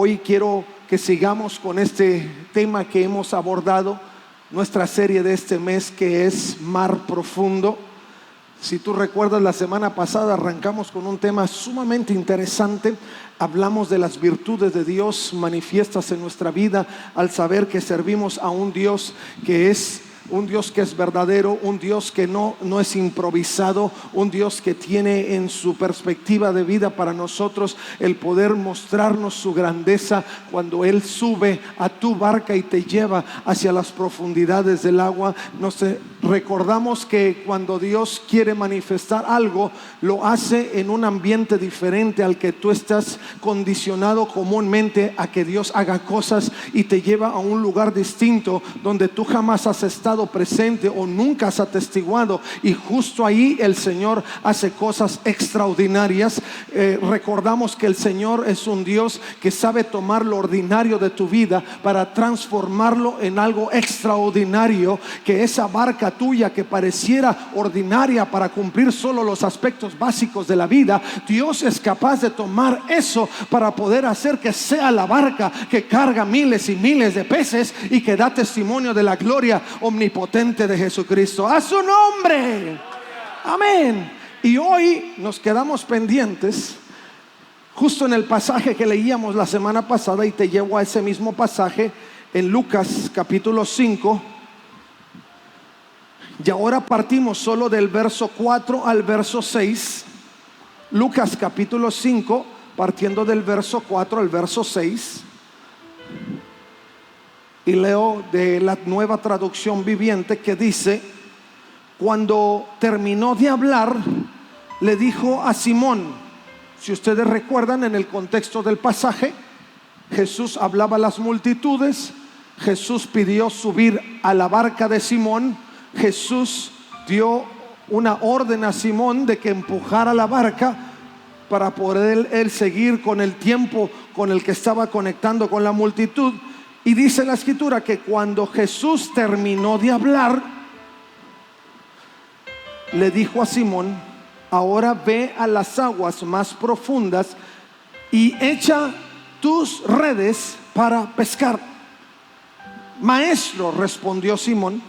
Hoy quiero que sigamos con este tema que hemos abordado, nuestra serie de este mes, que es Mar Profundo. Si tú recuerdas, la semana pasada arrancamos con un tema sumamente interesante. Hablamos de las virtudes de Dios manifiestas en nuestra vida al saber que servimos a un Dios que es verdadero, un Dios que no es improvisado, un Dios que tiene en su perspectiva de vida para nosotros el poder mostrarnos su grandeza cuando Él sube a tu barca y te lleva hacia las profundidades del agua. Recordamos que cuando Dios quiere manifestar algo, lo hace en un ambiente diferente al que tú estás condicionado comúnmente a que Dios haga cosas, y te lleva a un lugar distinto donde tú jamás has estado presente o nunca has atestiguado, y justo ahí el Señor hace cosas extraordinarias. Recordamos que el Señor es un Dios que sabe tomar lo ordinario de tu vida para transformarlo en algo extraordinario, que esa barca tuya que pareciera ordinaria para cumplir solo los aspectos básicos de la vida, Dios es capaz de tomar eso para poder hacer que sea la barca que carga miles y miles de peces y que da testimonio de la gloria omnipotente de Jesucristo. ¡A su nombre! Amén. Y hoy nos quedamos pendientes justo en el pasaje que leíamos la semana pasada, y te llevo a ese mismo pasaje en Lucas capítulo 5. Y ahora partimos solo del verso 4 al verso 6. Lucas capítulo 5, partiendo del verso 4 al verso 6. Y leo de la Nueva Traducción Viviente, que dice: cuando terminó de hablar, le dijo a Simón. Si ustedes recuerdan, en el contexto del pasaje, Jesús hablaba a las multitudes. Jesús pidió subir a la barca de Simón. Jesús dio una orden a Simón de que empujara la barca para poder él seguir con el tiempo con el que estaba conectando con la multitud. Y dice la Escritura que cuando Jesús terminó de hablar, le dijo a Simón: ahora ve a las aguas más profundas y echa tus redes para pescar. Maestro, respondió Simón,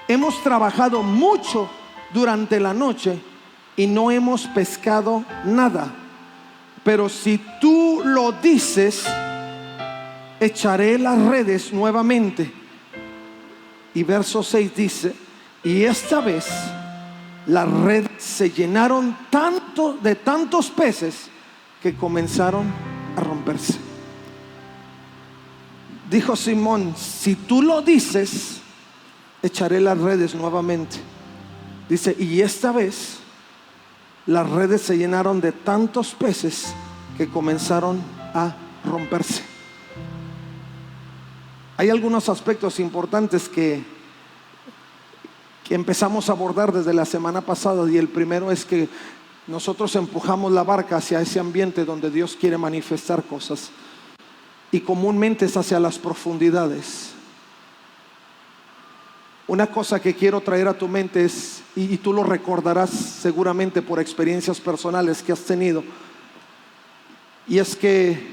hemos trabajado mucho durante la noche y no hemos pescado nada, pero si tú lo dices, echaré las redes nuevamente. Y verso 6 dice: y esta vez las redes se llenaron tanto de tantos peces que comenzaron a romperse. Dijo Simón: si tú lo dices, echaré las redes nuevamente. Dice: y esta vez las redes se llenaron de tantos peces que comenzaron a romperse. Hay algunos aspectos importantes que empezamos a abordar desde la semana pasada, y el primero es que nosotros empujamos la barca hacia ese ambiente donde Dios quiere manifestar cosas, y comúnmente es hacia las profundidades. Una cosa que quiero traer a tu mente es, y tú lo recordarás seguramente por experiencias personales que has tenido, y es que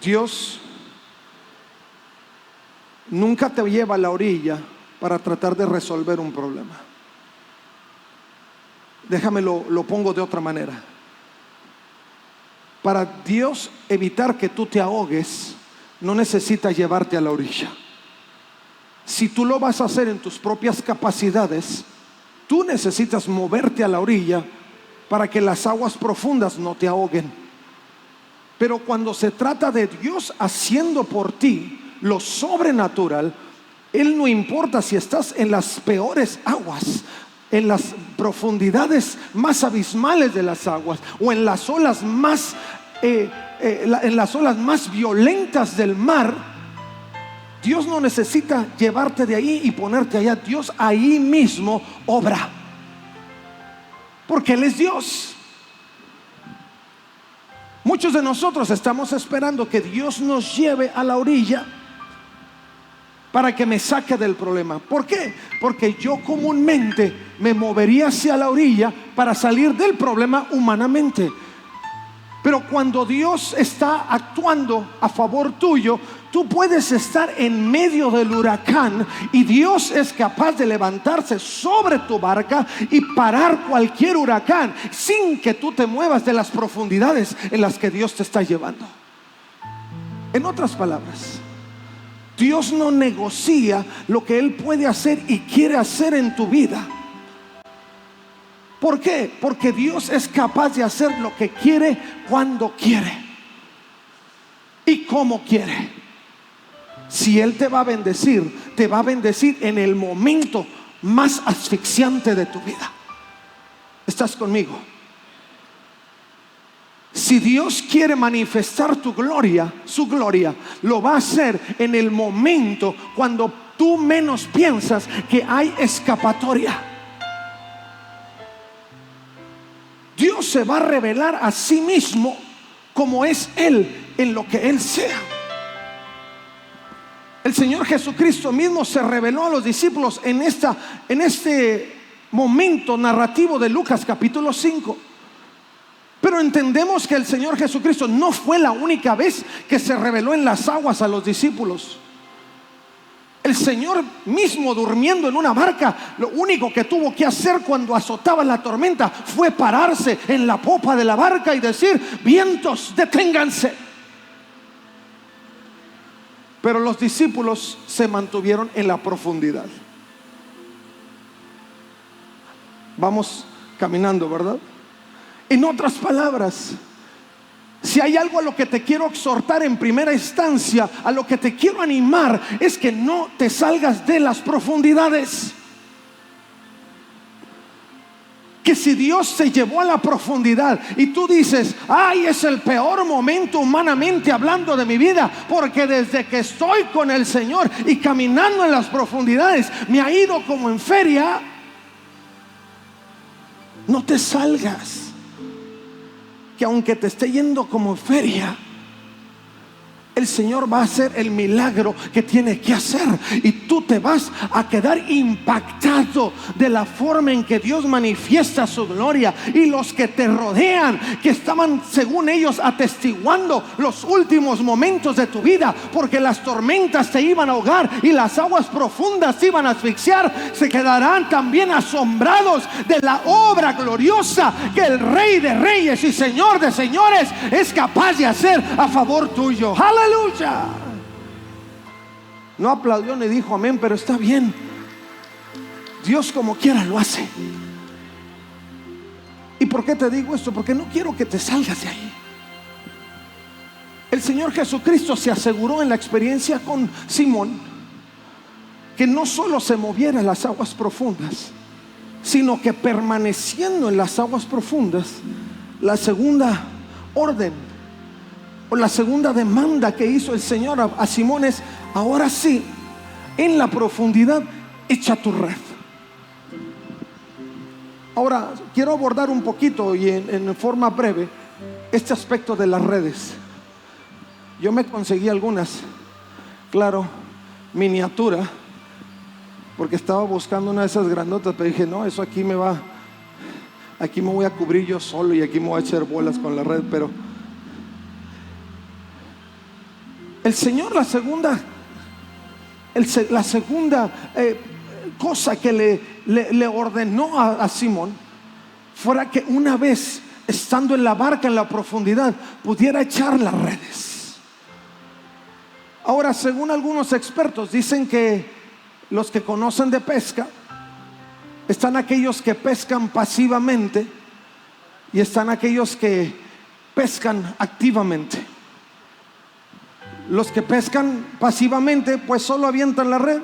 Dios nunca te lleva a la orilla para tratar de resolver un problema. Déjame lo pongo de otra manera. Para Dios evitar que tú te ahogues, no necesita llevarte a la orilla. Si tú lo vas a hacer en tus propias capacidades, tú necesitas moverte a la orilla para que las aguas profundas no te ahoguen. Pero cuando se trata de Dios haciendo por ti lo sobrenatural, Él no importa si estás en las peores aguas, en las profundidades más abismales de las aguas, o en las olas más violentas del mar. Dios no necesita llevarte de ahí y ponerte allá. Dios ahí mismo obra, porque Él es Dios. Muchos de nosotros estamos esperando que Dios nos lleve a la orilla para que me saque del problema. ¿Por qué? Porque yo comúnmente me movería hacia la orilla para salir del problema humanamente. Pero cuando Dios está actuando a favor tuyo, tú puedes estar en medio del huracán y Dios es capaz de levantarse sobre tu barca y parar cualquier huracán sin que tú te muevas de las profundidades en las que Dios te está llevando. En otras palabras, Dios no negocia lo que Él puede hacer y quiere hacer en tu vida. ¿Por qué? Porque Dios es capaz de hacer lo que quiere, cuando quiere y como quiere. Si Él te va a bendecir en el momento más asfixiante de tu vida. ¿Estás conmigo? Si Dios quiere manifestar su gloria, lo va a hacer en el momento cuando tú menos piensas que hay escapatoria. Dios se va a revelar a sí mismo como es Él, en lo que Él sea. El Señor Jesucristo mismo se reveló a los discípulos en este momento narrativo de Lucas capítulo 5. Pero entendemos que el Señor Jesucristo no fue la única vez que se reveló en las aguas a los discípulos. El Señor mismo, durmiendo en una barca, lo único que tuvo que hacer cuando azotaba la tormenta fue pararse en la popa de la barca y decir: vientos, deténganse. Pero los discípulos se mantuvieron en la profundidad. Vamos caminando, ¿verdad? En otras palabras, si hay algo a lo que te quiero exhortar en primera instancia, a lo que te quiero animar, es que no te salgas de las profundidades. Que si Dios te llevó a la profundidad y tú dices: ay, es el peor momento humanamente hablando de mi vida, porque desde que estoy con el Señor y caminando en las profundidades me ha ido como en feria. No te salgas. Que aunque te esté yendo como feria, el Señor va a hacer el milagro que tiene que hacer, y tú te vas a quedar impactado de la forma en que Dios manifiesta su gloria. Y los que te rodean, que estaban según ellos atestiguando los últimos momentos de tu vida, porque las tormentas te iban a ahogar y las aguas profundas te iban a asfixiar, se quedarán también asombrados de la obra gloriosa que el Rey de Reyes y Señor de Señores es capaz de hacer a favor tuyo. ¡Aleluya! No aplaudió ni dijo amén, pero está bien. Dios como quiera lo hace. ¿Y por qué te digo esto? Porque no quiero que te salgas de ahí. El Señor Jesucristo se aseguró en la experiencia con Simón que no solo se moviera en las aguas profundas, sino que permaneciendo en las aguas profundas, la segunda orden o la segunda demanda que hizo el Señor a Simón es: ahora sí, en la profundidad, echa tu red. Ahora quiero abordar un poquito y en forma breve este aspecto de las redes. Yo me conseguí algunas, claro, miniatura, porque estaba buscando una de esas grandotas, pero dije: no, eso aquí me voy a cubrir yo solo y aquí me voy a echar bolas con la red. Pero el Señor, la segunda cosa que le ordenó a Simón fuera que una vez estando en la barca en la profundidad pudiera echar las redes. Ahora, según algunos expertos, dicen que los que conocen de pesca, están aquellos que pescan pasivamente y están aquellos que pescan activamente. Los que pescan pasivamente pues solo avientan la red.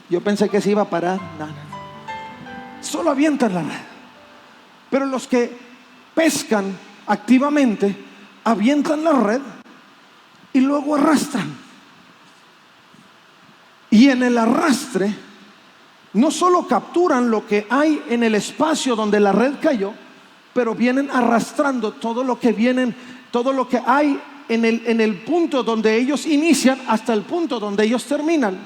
Yo pensé que se iba a parar. No. Solo avientan la red. Pero los que pescan activamente avientan la red y luego arrastran. Y en el arrastre no solo capturan lo que hay en el espacio donde la red cayó, pero vienen arrastrando todo lo que hay en el punto donde ellos inician hasta el punto donde ellos terminan.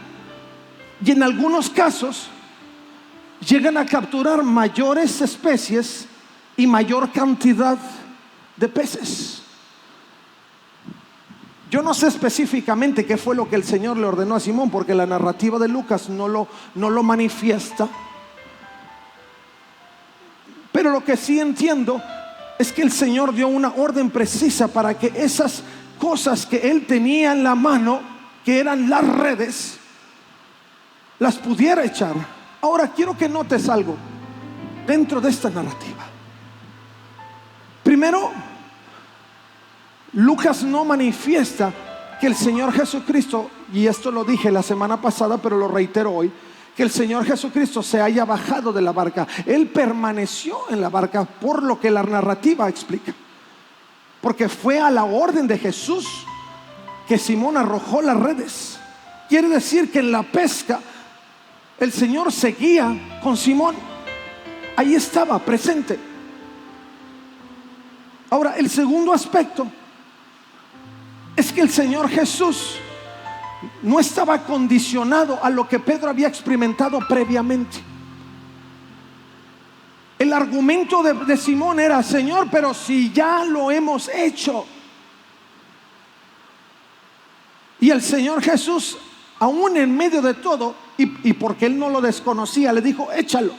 Y en algunos casos llegan a capturar mayores especies y mayor cantidad de peces. Yo no sé específicamente qué fue lo que el Señor le ordenó a Simón, porque la narrativa de Lucas no lo manifiesta. Pero lo que sí entiendo es que el Señor dio una orden precisa para que esas cosas que él tenía en la mano, que eran las redes, las pudiera echar. Ahora quiero que notes algo dentro de esta narrativa. Primero, Lucas no manifiesta que el Señor Jesucristo, y esto lo dije la semana pasada, pero lo reitero hoy, que el Señor Jesucristo se haya bajado de la barca. Él permaneció en la barca, por lo que la narrativa explica, porque fue a la orden de Jesús que Simón arrojó las redes. Quiere decir que en la pesca el Señor seguía con Simón. Ahí estaba presente. Ahora, el segundo aspecto es que el Señor Jesús no estaba condicionado a lo que Pedro había experimentado previamente. El argumento de Simón era: Señor, pero si ya lo hemos hecho. Y el Señor Jesús, aún en medio de todo, y porque él no lo desconocía, le dijo: échalo.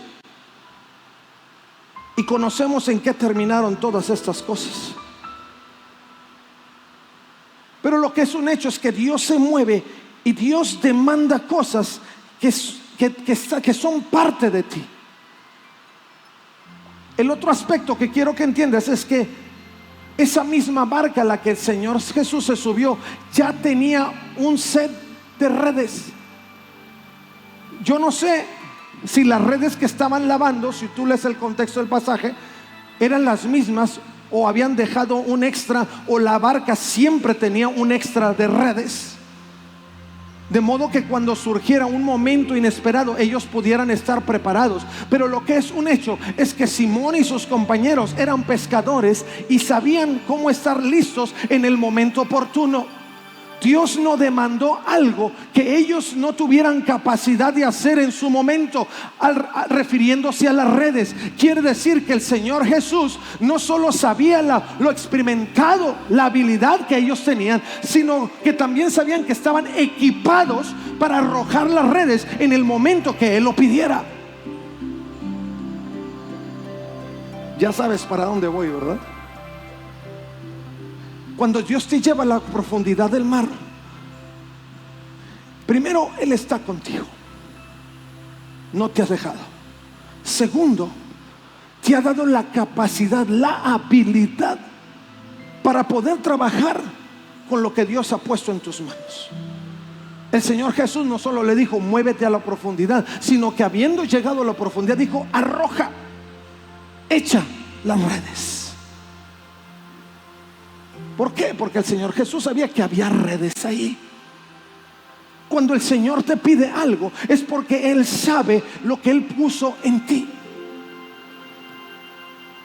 Y conocemos en qué terminaron todas estas cosas. Pero lo que es un hecho es que Dios se mueve y Dios demanda cosas que son parte de ti. El otro aspecto que quiero que entiendas es que esa misma barca a la que el Señor Jesús se subió ya tenía un set de redes. Yo no sé si las redes que estaban lavando, si tú lees el contexto del pasaje, eran las mismas o habían dejado un extra, o la barca siempre tenía un extra de redes, de modo que cuando surgiera un momento inesperado ellos pudieran estar preparados. Pero lo que es un hecho es que Simón y sus compañeros eran pescadores y sabían cómo estar listos en el momento oportuno. Dios no demandó algo que ellos no tuvieran capacidad de hacer en su momento, refiriéndose a las redes. Quiere decir que el Señor Jesús no solo sabía lo experimentado, la habilidad que ellos tenían, sino que también sabían que estaban equipados para arrojar las redes en el momento que Él lo pidiera. Ya sabes para dónde voy, ¿verdad? Cuando Dios te lleva a la profundidad del mar, primero, Él está contigo, no te ha dejado. Segundo, te ha dado la capacidad, la habilidad para poder trabajar con lo que Dios ha puesto en tus manos. El Señor Jesús no solo le dijo: muévete a la profundidad, sino que habiendo llegado a la profundidad dijo: arroja, echa las redes. ¿Por qué? Porque el Señor Jesús sabía que había redes ahí. Cuando el Señor te pide algo, es porque Él sabe lo que Él puso en ti.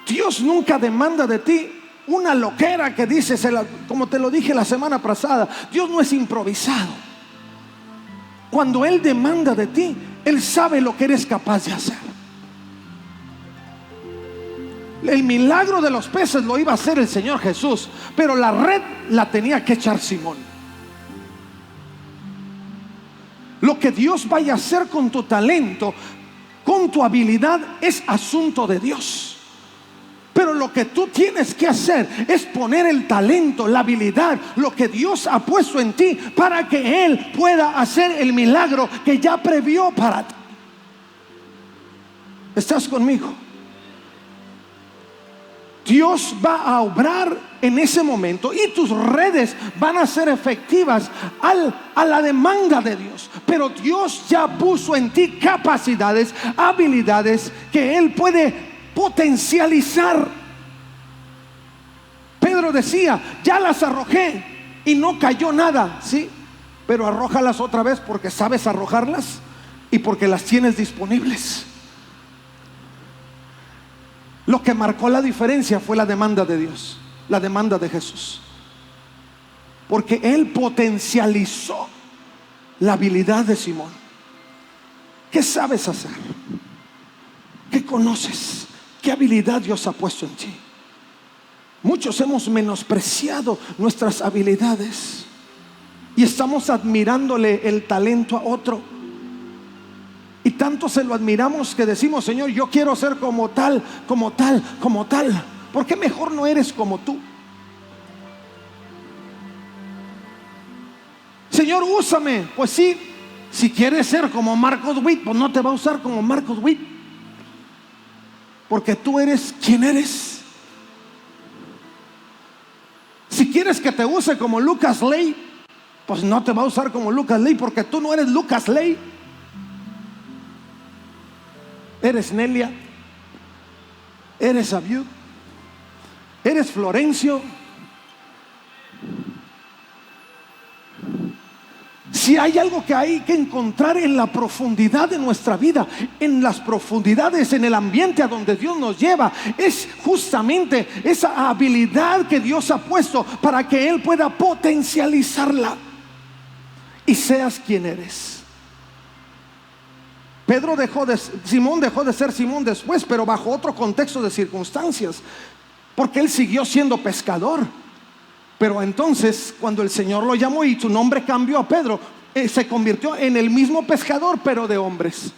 Dios nunca demanda de ti una loquera que dices, como te lo dije la semana pasada. Dios no es improvisado. Cuando Él demanda de ti, Él sabe lo que eres capaz de hacer. El milagro de los peces lo iba a hacer el Señor Jesús, pero la red la tenía que echar Simón. Lo que Dios vaya a hacer con tu talento, con tu habilidad, es asunto de Dios. Pero lo que tú tienes que hacer es poner el talento, la habilidad, lo que Dios ha puesto en ti, para que Él pueda hacer el milagro que ya previó para ti. ¿Estás conmigo? Dios va a obrar en ese momento y tus redes van a ser efectivas a la demanda de Dios. Pero Dios ya puso en ti capacidades, habilidades que Él puede potencializar. Pedro decía: ya las arrojé y no cayó nada. Sí, pero arrójalas otra vez, porque sabes arrojarlas y porque las tienes disponibles. Lo que marcó la diferencia fue la demanda de Dios, la demanda de Jesús, porque Él potencializó la habilidad de Simón. ¿Qué sabes hacer? ¿Qué conoces? ¿Qué habilidad Dios ha puesto en ti? Muchos hemos menospreciado nuestras habilidades y estamos admirándole el talento a otro. Y tanto se lo admiramos que decimos: Señor, yo quiero ser como tal, como tal, como tal. ¿Por qué mejor no eres como tú? Señor, úsame. Pues sí, si quieres ser como Marcos Witt, pues no te va a usar como Marcos Witt, porque tú eres quien eres. Si quieres que te use como Lucas Ley, pues no te va a usar como Lucas Ley, porque tú no eres Lucas Ley. Eres Nelia, eres Abiud, eres Florencio. Si hay algo que hay que encontrar en la profundidad de nuestra vida, en las profundidades, en el ambiente a donde Dios nos lleva, es justamente esa habilidad que Dios ha puesto para que Él pueda potencializarla y seas quien eres. Simón dejó de ser Simón después, pero bajo otro contexto de circunstancias, porque él siguió siendo pescador. Pero entonces, cuando el Señor lo llamó y su nombre cambió a Pedro, se convirtió en el mismo pescador, pero de hombres.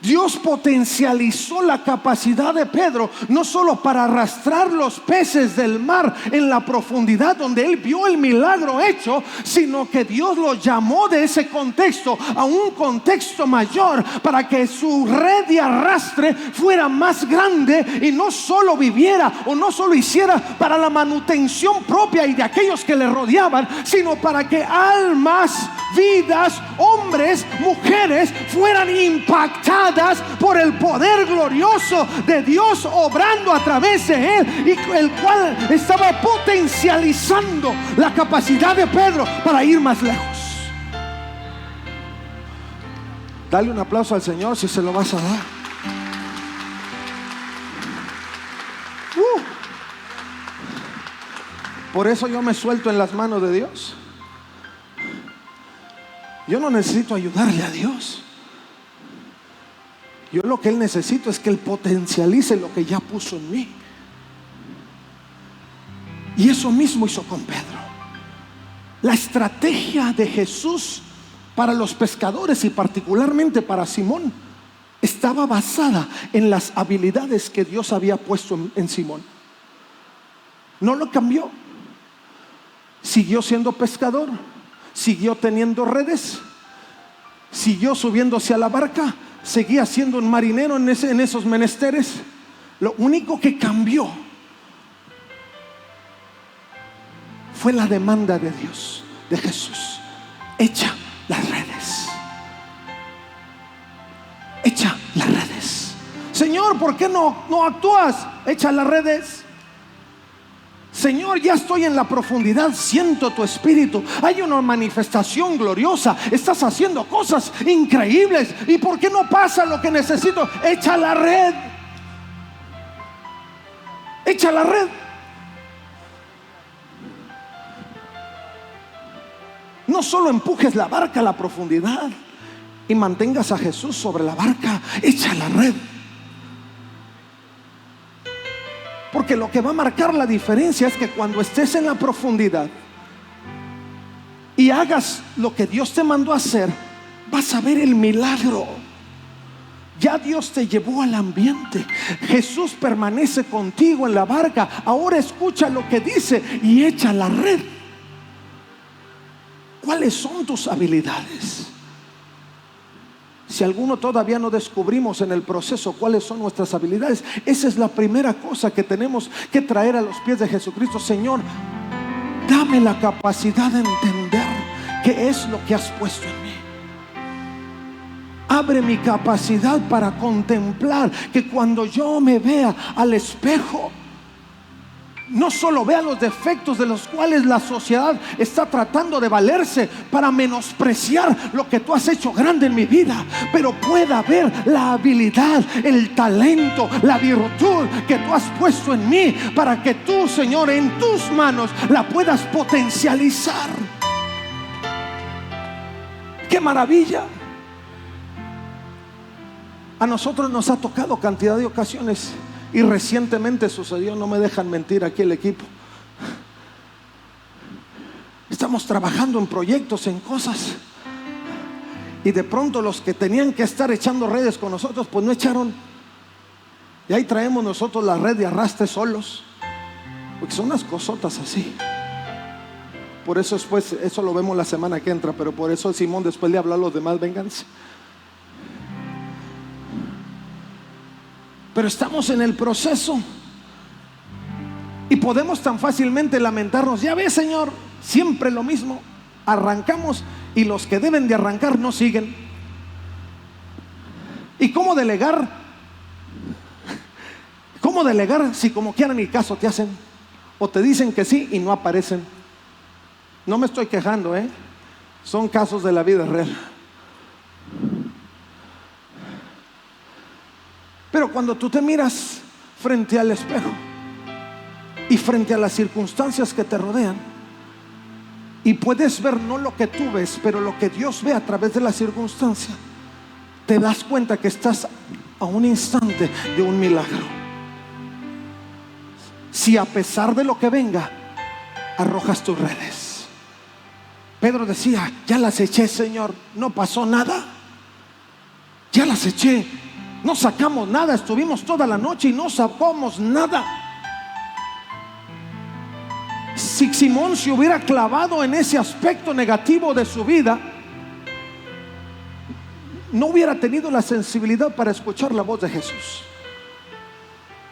Dios potencializó la capacidad de Pedro, no solo para arrastrar los peces del mar en la profundidad donde él vio el milagro hecho, sino que Dios lo llamó de ese contexto a un contexto mayor, para que su red de arrastre fuera más grande y no solo viviera o no solo hiciera para la manutención propia y de aquellos que le rodeaban, sino para que almas, vidas, hombres, mujeres fueran impactadas por el poder glorioso de Dios obrando a través de él, y el cual estaba potencializando la capacidad de Pedro para ir más lejos. Dale un aplauso al Señor si se lo vas a dar. Por eso yo me suelto en las manos de Dios. Yo no necesito ayudarle a Dios. Yo lo que Él necesito es que Él potencialice lo que ya puso en mí. Y eso mismo hizo con Pedro. La estrategia de Jesús para los pescadores y particularmente para Simón estaba basada en las habilidades que Dios había puesto en Simón. No lo cambió. Siguió siendo pescador, siguió teniendo redes, siguió subiéndose a la barca, seguía siendo un marinero en esos menesteres. Lo único que cambió fue la demanda de Dios, de Jesús: echa las redes, echa las redes. Señor, ¿por qué no actúas? Echa las redes. Señor, ya estoy en la profundidad, siento tu espíritu, hay una manifestación gloriosa, estás haciendo cosas increíbles. ¿Y por qué no pasa lo que necesito? Echa la red, echa la red. No solo empujes la barca a la profundidad y mantengas a Jesús sobre la barca, echa la red. Porque lo que va a marcar la diferencia es que cuando estés en la profundidad y hagas lo que Dios te mandó a hacer, vas a ver el milagro. Ya Dios te llevó al ambiente. Jesús permanece contigo en la barca. Ahora escucha lo que dice y echa la red. ¿Cuáles son tus habilidades? Si alguno todavía no descubrimos en el proceso cuáles son nuestras habilidades, esa es la primera cosa que tenemos que traer a los pies de Jesucristo. Señor, dame la capacidad de entender qué es lo que has puesto en mí. Abre mi capacidad para contemplar, que cuando yo me vea al espejo, no solo vea los defectos de los cuales la sociedad está tratando de valerse para menospreciar lo que tú has hecho grande en mi vida, pero pueda ver la habilidad, el talento, la virtud que tú has puesto en mí, para que tú, Señor, en tus manos la puedas potencializar. ¡Qué maravilla! A nosotros nos ha tocado cantidad de ocasiones, y recientemente sucedió, no me dejan mentir aquí el equipo. Estamos trabajando en proyectos, en cosas, y de pronto los que tenían que estar echando redes con nosotros, pues no echaron. Y ahí traemos nosotros la red de arrastre solos, porque son unas cosotas así. Por eso después, eso lo vemos la semana que entra, pero por eso Simón después le habla a los demás, vénganse. Pero estamos en el proceso y podemos tan fácilmente lamentarnos. Ya ves, Señor, siempre lo mismo. Arrancamos y los que deben de arrancar no siguen. ¿Y cómo delegar? ¿Cómo delegar si como quieran ni caso te hacen? O te dicen que sí y no aparecen. No me estoy quejando, son casos de la vida real. Pero cuando tú te miras frente al espejo y frente a las circunstancias que te rodean, y puedes ver no lo que tú ves, pero lo que Dios ve a través de la circunstancia, te das cuenta que estás a un instante de un milagro. Si a pesar de lo que venga, arrojas tus redes. Pedro decía, ya las eché, Señor, no pasó nada. Ya las eché, no sacamos nada, estuvimos toda la noche y no sacamos nada. Si Simón se hubiera clavado en ese aspecto negativo de su vida, no hubiera tenido la sensibilidad para escuchar la voz de Jesús.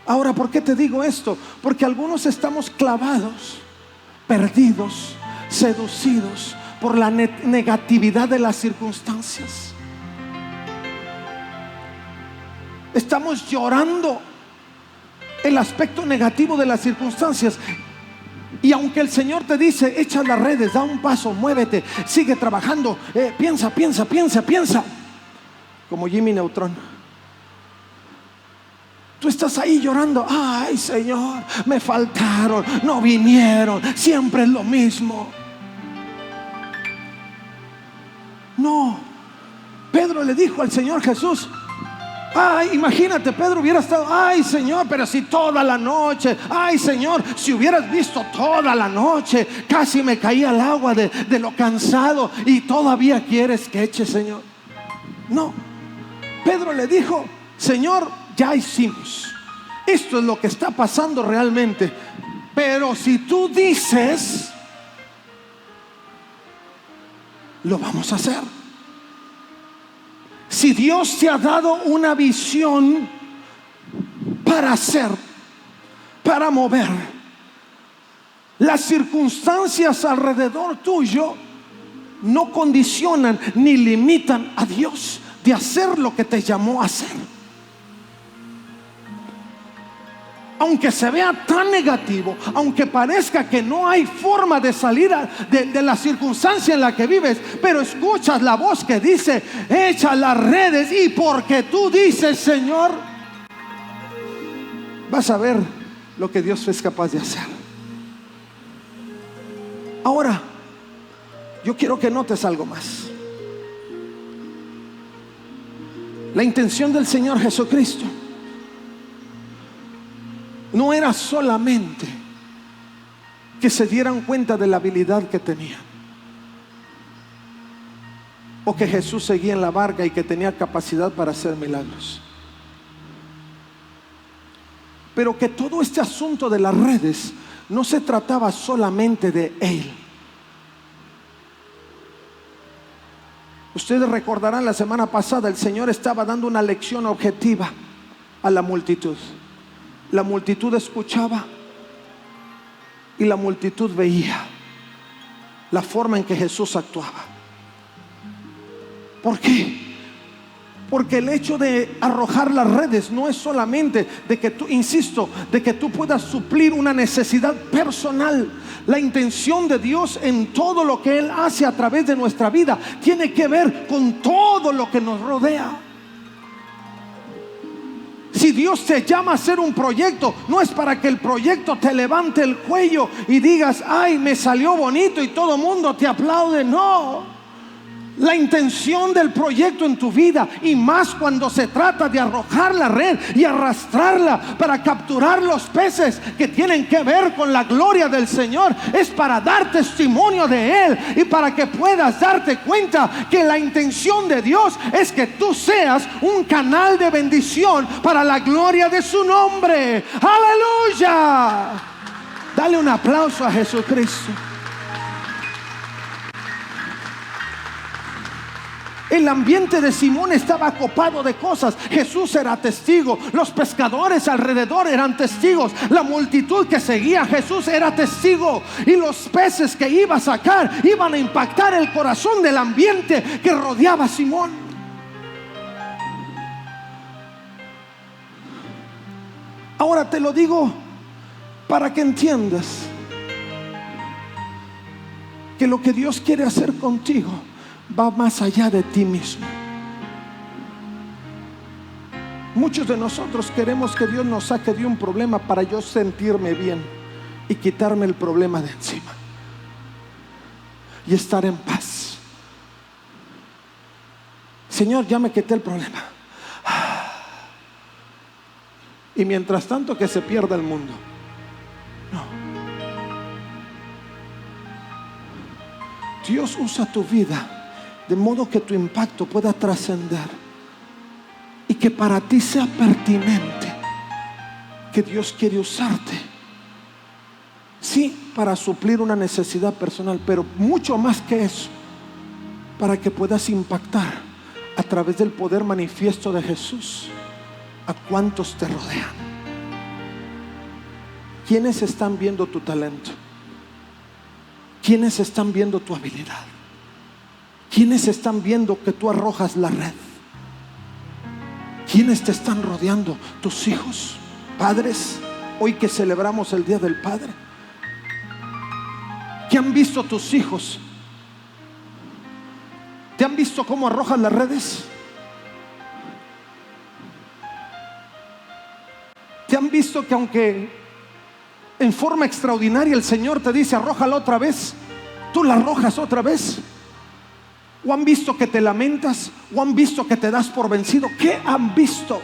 Ahora, ¿por qué te digo esto? Porque algunos estamos clavados, perdidos, seducidos por la negatividad de las circunstancias. Estamos llorando el aspecto negativo de las circunstancias. Y aunque el Señor te dice, echa las redes, da un paso, muévete, sigue trabajando, piensa, como Jimmy Neutron, tú estás ahí llorando. Ay, Señor, me faltaron, no vinieron, siempre es lo mismo. No, Pedro le dijo al Señor Jesús, ay, imagínate, Pedro hubiera estado, ay, Señor, pero si toda la noche, ay, Señor, si hubieras visto toda la noche, casi me caía al agua de lo cansado, y todavía quieres que eche, Señor. No, Pedro le dijo, Señor, ya hicimos, esto es lo que está pasando realmente, pero si tú dices, lo vamos a hacer. Si Dios te ha dado una visión para hacer, para mover, las circunstancias alrededor tuyo no condicionan ni limitan a Dios de hacer lo que te llamó a hacer. Aunque se vea tan negativo, aunque parezca que no hay forma de salir de la circunstancia en la que vives, pero escuchas la voz que dice, echa las redes, y porque tú dices, Señor, vas a ver lo que Dios es capaz de hacer. Ahora, yo quiero que notes algo más. La intención del Señor Jesucristo no era solamente que se dieran cuenta de la habilidad que tenían, o que Jesús seguía en la barca y que tenía capacidad para hacer milagros, pero que todo este asunto de las redes no se trataba solamente de Él. Ustedes recordarán, la semana pasada el Señor estaba dando una lección objetiva a la multitud. La multitud escuchaba y la multitud veía la forma en que Jesús actuaba. ¿Por qué? Porque el hecho de arrojar las redes no es solamente de que tú, insisto, de que tú puedas suplir una necesidad personal. La intención de Dios en todo lo que Él hace a través de nuestra vida tiene que ver con todo lo que nos rodea. Si Dios te llama a hacer un proyecto, no es para que el proyecto te levante el cuello y digas, ay, me salió bonito y todo el mundo te aplaude. No, La intención del proyecto en tu vida, y más cuando se trata de arrojar la red y arrastrarla para capturar los peces que tienen que ver con la gloria del Señor, es para dar testimonio de Él y para que puedas darte cuenta que la intención de Dios es que tú seas un canal de bendición para la gloria de su nombre. ¡Aleluya! Dale un aplauso a Jesucristo. El ambiente de Simón estaba copado de cosas. Jesús era testigo. Los pescadores alrededor eran testigos. La multitud que seguía a Jesús era testigo. Y los peces que iba a sacar iban a impactar el corazón del ambiente que rodeaba a Simón. Ahora te lo digo para que entiendas que lo que Dios quiere hacer contigo va más allá de ti mismo. Muchos de nosotros queremos que Dios nos saque de un problema para yo sentirme bien y quitarme el problema de encima y estar en paz. Señor, ya me quité el problema. Y mientras tanto que se pierda el mundo. No. Dios usa tu vida de modo que tu impacto pueda trascender y que para ti sea pertinente, que Dios quiere usarte, sí, para suplir una necesidad personal, pero mucho más que eso, para que puedas impactar a través del poder manifiesto de Jesús a cuantos te rodean. ¿Quiénes están viendo tu talento? ¿Quiénes están viendo tu habilidad? ¿Quiénes están viendo que tú arrojas la red? ¿Quiénes te están rodeando? ¿Tus hijos? ¿Padres? Hoy que celebramos el Día del Padre, ¿qué han visto tus hijos? ¿Te han visto cómo arrojas las redes? ¿Te han visto que aunque en forma extraordinaria el Señor te dice arrójala otra vez, tú la arrojas otra vez? ¿O han visto que te lamentas? ¿O han visto que te das por vencido? ¿Qué han visto?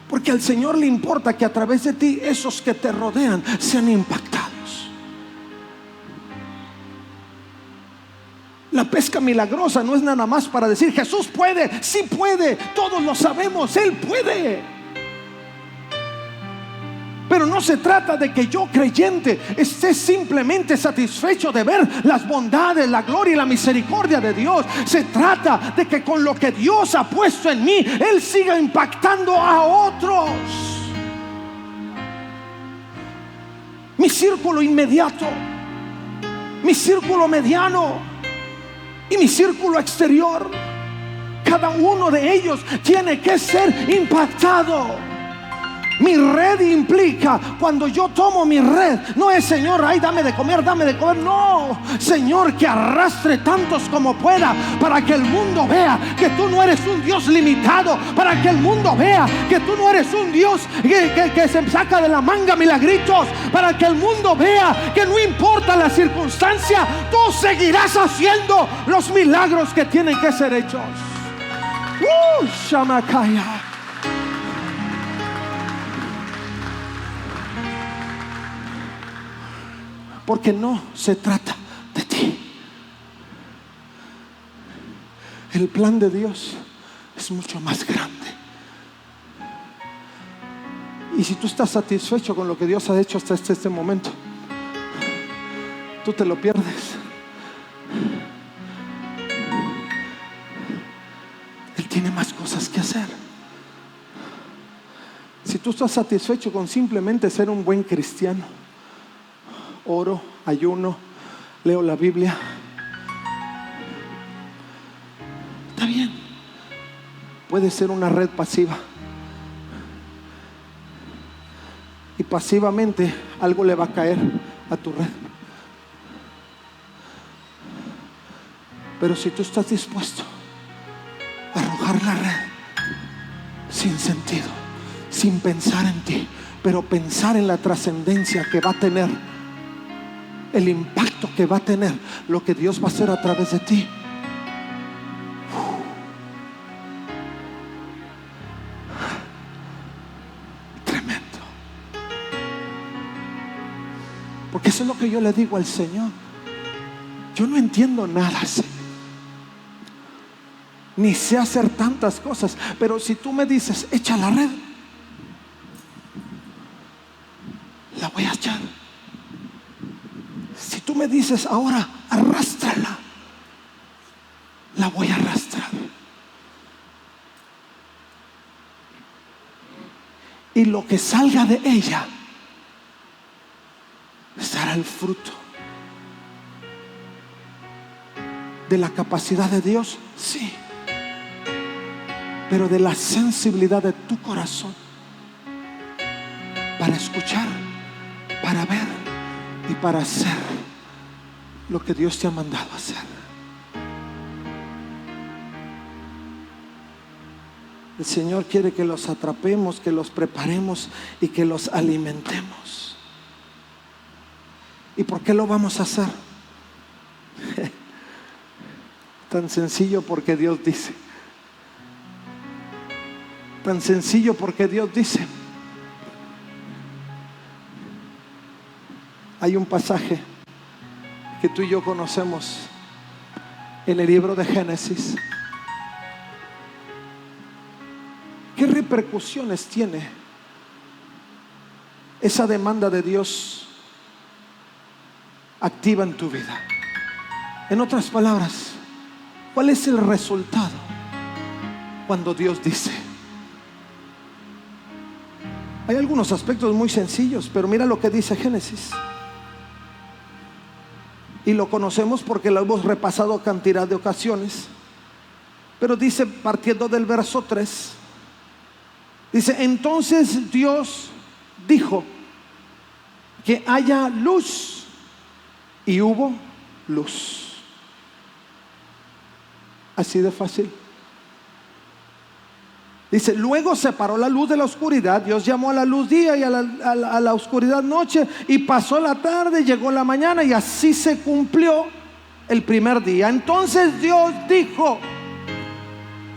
Porque al Señor le importa que a través de ti esos que te rodean sean impactados. La pesca milagrosa no es nada más para decir Jesús puede, sí puede, todos lo sabemos, Él puede. Pero no se trata de que yo, creyente, esté simplemente satisfecho de ver las bondades, la gloria y la misericordia de Dios. Se trata de que con lo que Dios ha puesto en mí, Él siga impactando a otros. Mi círculo inmediato, mi círculo mediano y mi círculo exterior, cada uno de ellos tiene que ser impactado. Mi red implica, cuando yo tomo mi red, no es Señor, ay, dame de comer, no, Señor, que arrastre tantos como pueda, para que el mundo vea que tú no eres un Dios limitado, para que el mundo vea que tú no eres un Dios que se saca de la manga milagritos, para que el mundo vea que no importa la circunstancia, tú seguirás haciendo los milagros que tienen que ser hechos. Shamakaya. Porque no se trata de ti. El plan de Dios es mucho más grande. Y si tú estás satisfecho con lo que Dios ha hecho hasta este momento, tú te lo pierdes. Él tiene más cosas que hacer. Si tú estás satisfecho con simplemente ser un buen cristiano, oro, ayuno, leo la Biblia, está bien. Puede ser una red pasiva, y pasivamente algo le va a caer a tu red. Pero si tú estás dispuesto a arrojar la red sin sentido, sin pensar en ti, pero pensar en la trascendencia que va a tener el impacto que va a tener lo que Dios va a hacer a través de ti. Tremendo. Porque eso es lo que yo le digo al Señor. Yo no entiendo nada, Señor, ni sé hacer tantas cosas, pero si tú me dices echa la red, la voy a echar. Si tú me dices ahora arrástrala, la voy a arrastrar. Y lo que salga de ella será el fruto de la capacidad de Dios, sí, pero de la sensibilidad de tu corazón para escuchar, para ver y para hacer lo que Dios te ha mandado a hacer. El Señor quiere que los atrapemos, que los preparemos y que los alimentemos. ¿Y por qué lo vamos a hacer? Tan sencillo, porque Dios dice. Tan sencillo porque Dios dice. Hay un pasaje que tú y yo conocemos en el libro de Génesis. ¿Qué repercusiones tiene esa demanda de Dios activa en tu vida? En otras palabras, ¿cuál es el resultado cuando Dios dice? Hay algunos aspectos muy sencillos, pero mira lo que dice Génesis. Y lo conocemos porque lo hemos repasado cantidad de ocasiones. Pero dice, partiendo del verso 3, dice: entonces Dios dijo que haya luz, y hubo luz. Así de fácil. Dice: luego separó la luz de la oscuridad. Dios llamó a la luz día y a la oscuridad noche. Y pasó la tarde, llegó la mañana, y así se cumplió el primer día. Entonces Dios dijo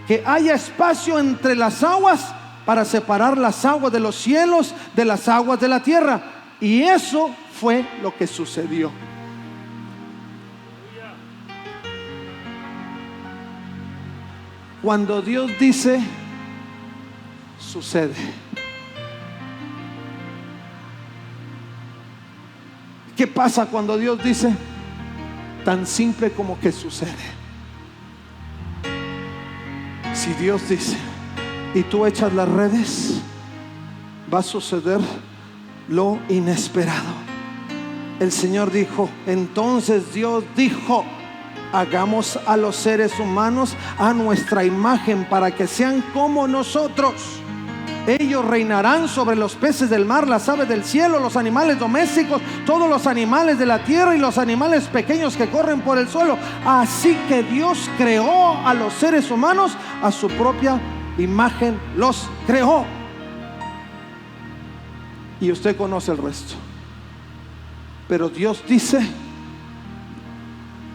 que haya espacio entre las aguas para separar las aguas de los cielos de las aguas de la tierra. Y eso fue lo que sucedió. Cuando Dios dice, sucede. ¿Qué pasa cuando Dios dice? Tan simple como que sucede. Si Dios dice y tú echas las redes, va a suceder lo inesperado. El Señor dijo, entonces Dios dijo: hagamos a los seres humanos a nuestra imagen, para que sean como nosotros. Ellos reinarán sobre los peces del mar, las aves del cielo, los animales domésticos, todos los animales de la tierra y los animales pequeños que corren por el suelo. Así que Dios creó a los seres humanos a su propia imagen, los creó. Y usted conoce el resto. Pero Dios dice,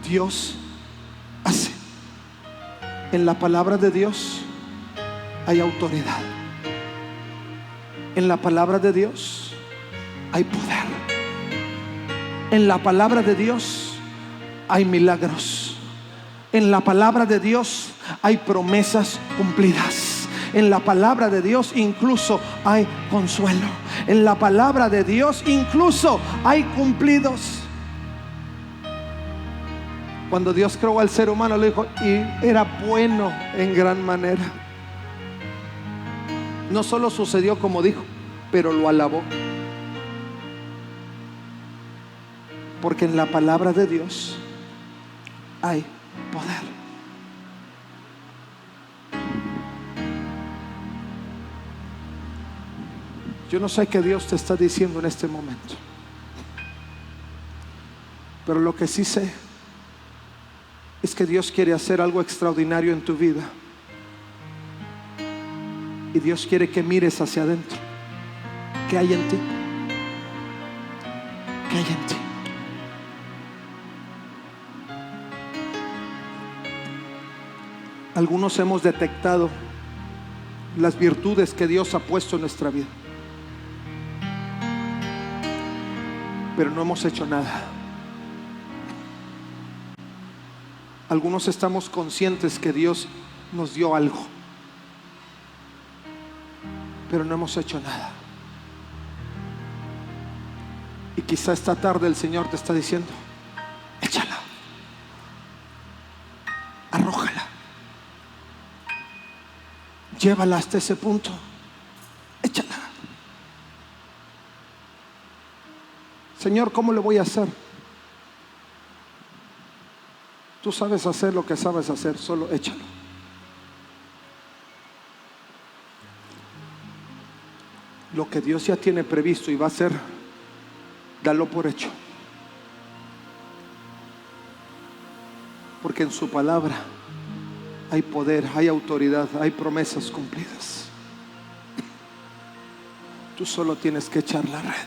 Dios hace. En la palabra de Dios hay autoridad. En la palabra de Dios hay poder. En la palabra de Dios hay milagros. En la palabra de Dios hay promesas cumplidas. En la palabra de Dios incluso hay consuelo. En la palabra de Dios incluso hay cumplidos. Cuando Dios creó al ser humano, le dijo, y era bueno en gran manera. No solo sucedió como dijo, pero lo alabó. Porque en la palabra de Dios hay poder. Yo no sé qué Dios te está diciendo en este momento, pero lo que sí sé es que Dios quiere hacer algo extraordinario en tu vida. Y Dios quiere que mires hacia adentro. ¿Qué hay en ti? ¿Qué hay en ti? Algunos hemos detectado las virtudes que Dios ha puesto en nuestra vida, pero no hemos hecho nada. Algunos estamos conscientes que Dios nos dio algo, pero no hemos hecho nada. Y quizá esta tarde el Señor te está diciendo: échala, arrójala, llévala hasta ese punto, échala. Señor, ¿cómo le voy a hacer? Tú sabes hacer lo que sabes hacer, solo échalo. Lo que Dios ya tiene previsto y va a hacer, dalo por hecho, porque en su palabra hay poder, hay autoridad, hay promesas cumplidas. Tú solo tienes que echar la red.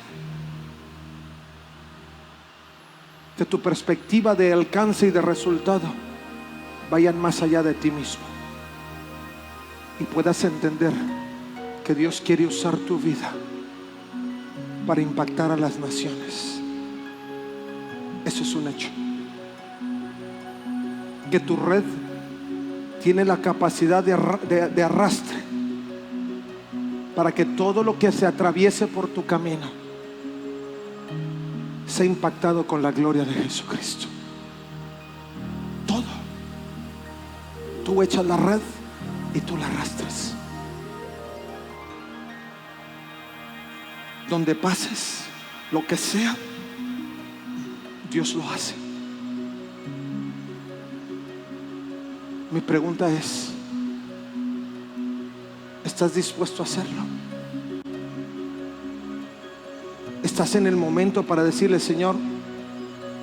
Que tu perspectiva de alcance y de resultado vayan más allá de ti mismo, y puedas entender que Dios quiere usar tu vida para impactar a las naciones. Eso es un hecho. Que tu red tiene la capacidad de arrastre para que todo lo que se atraviese por tu camino sea impactado con la gloria de Jesucristo. Todo. Tú echas la red y tú la arrastras. Donde pases, lo que sea, Dios lo hace. Mi pregunta es: ¿estás dispuesto a hacerlo? ¿Estás en el momento para decirle: Señor,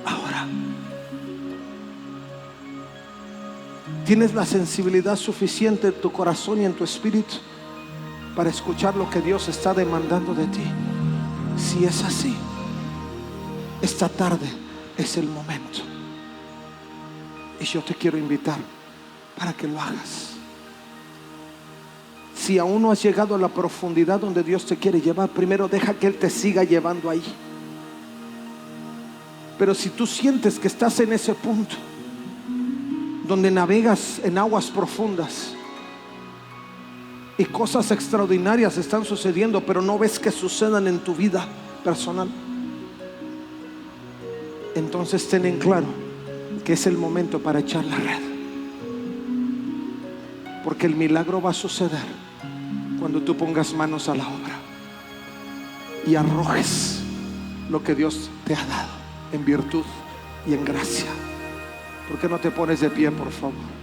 ahora? ¿Tienes la sensibilidad suficiente en tu corazón y en tu espíritu para escuchar lo que Dios está demandando de ti? Si es así, esta tarde es el momento, y yo te quiero invitar para que lo hagas. Si aún no has llegado a la profundidad donde Dios te quiere llevar, primero deja que Él te siga llevando ahí. Pero si tú sientes que estás en ese punto donde navegas en aguas profundas y cosas extraordinarias están sucediendo, pero no ves que sucedan en tu vida personal, entonces ten en claro que es el momento para echar la red, porque el milagro va a suceder cuando tú pongas manos a la obra y arrojes lo que Dios te ha dado en virtud y en gracia. ¿Por qué no te pones de pie, por favor?